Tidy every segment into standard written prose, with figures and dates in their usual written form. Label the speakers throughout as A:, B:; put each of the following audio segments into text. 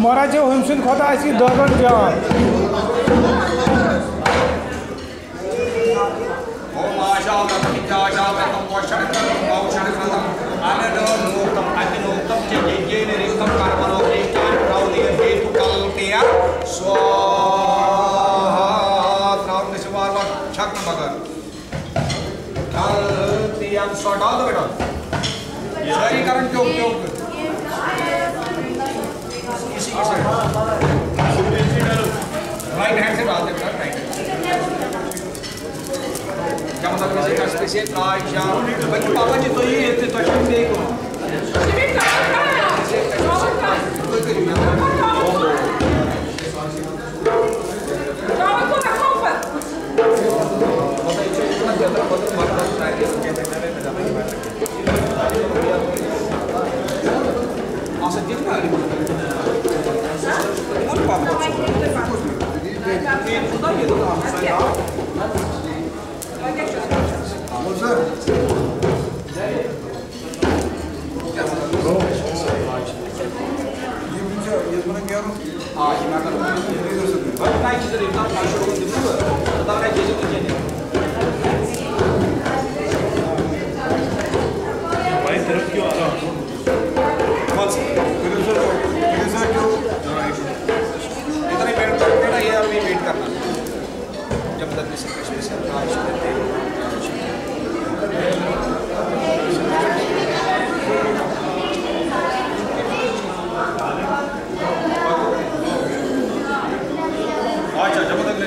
A: महाराज हमसिन खोता आसी दगन जान
B: राइट हैंड से डालते बेटा राइट क्या मतलब किसी का स्पेशल आशा बाकी पापा जी तो ये थे तो शायद देखो अच्छा जब तक ले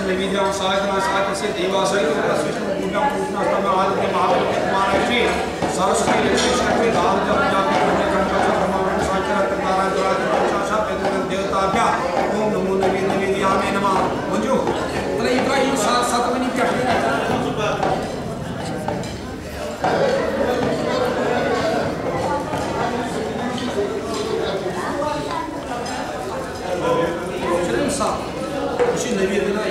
B: नैवेद्यं साधना साधस्य देवासहित विष्णु पूजा पूजना तम आदि महादेव कुमारश्री सरस्वती लक्ष्मी शक्ति राम जप जाप पुण्य कर्म ब्रह्मांड साक्षात नारायण साक्षात देवताभ्या ओम नमो नैवेद्यामे नमः मंजू तले इब्राहिम सातवनी क्या Очень наверное,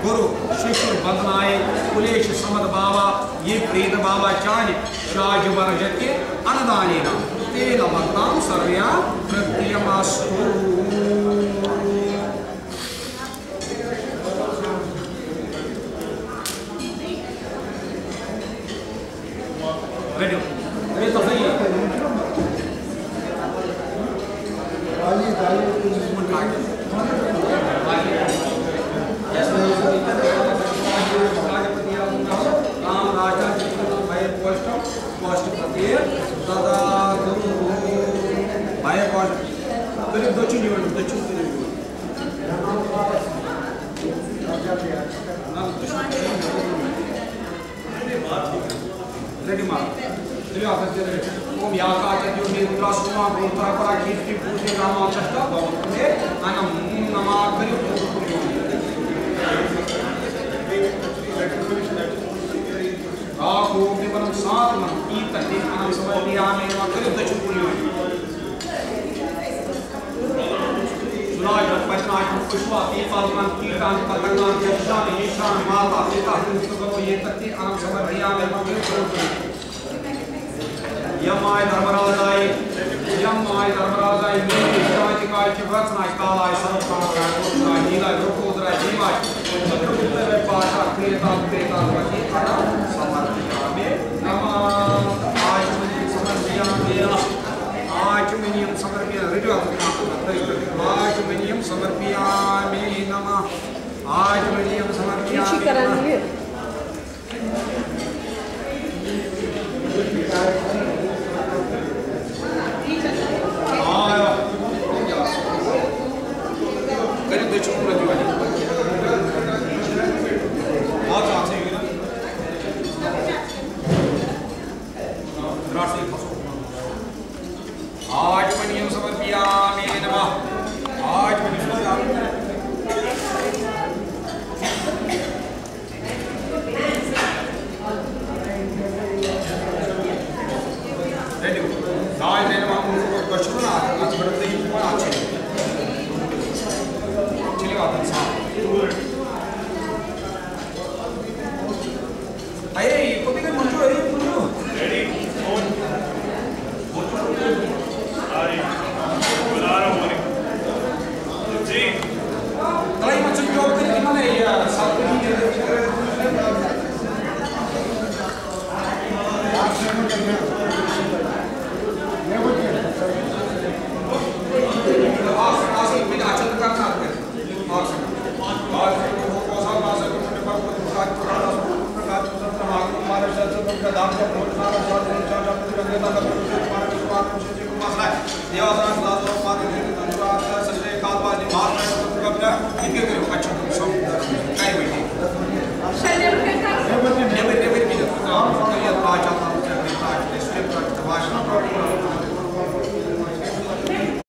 B: गुरु शिष्य बंदनाए कुलेश समद बाबा ये प्रीत बाबा चान्य शाज वर्जके अन्नदानेन तेन भक्तां सर्वया प्रत्ययमास्तु रेडी तो सही ओम याकाचर्यो निरुद्रासुमा भूतरपरा कीर्ति पूजे नामाचष्ट भवते अनम नमाकरि आको विवरम साधनं कीर्तने अनम समर्पयामि नमाकरि दचुपुण्यो सुनाय पचनाय पुष्पा दीपालमन कीर्तन पतंगान यक्षान ईशान माता पिता हिंसुगो ये तत्ति अनम समर्पयामि नमाकरि यमाय धर्मराजाय मेरी शांतिकाय चिवरत्नाय कालाय सर्वकामाय कोटनाय नीलाय रूपोदराय जीवाय चतुर्विधय पाशा क्रियता क्रियता वही अनम समर्पयामि नमः आचमनीयं समर्पयामि रेडियो आचमनीयं समर्पयामि नमः आचमनीयं समर्पयामि दक्षिण प्रतिवादी बहुत चांस है ना राष्ट्रीय फसों आज मनियम समर्पयामि नमः आज मनियम रेडी नाय ने नमः क्वेश्चन ना आज बढ़ते ही पर अच्छे चलिए बात है अरे कभी कर मंजू अरे मंजू रेडी ऑन आई बुला रहा हूं जी कई मच्छर जो होते हैं कितना है यार सब कुछ देवा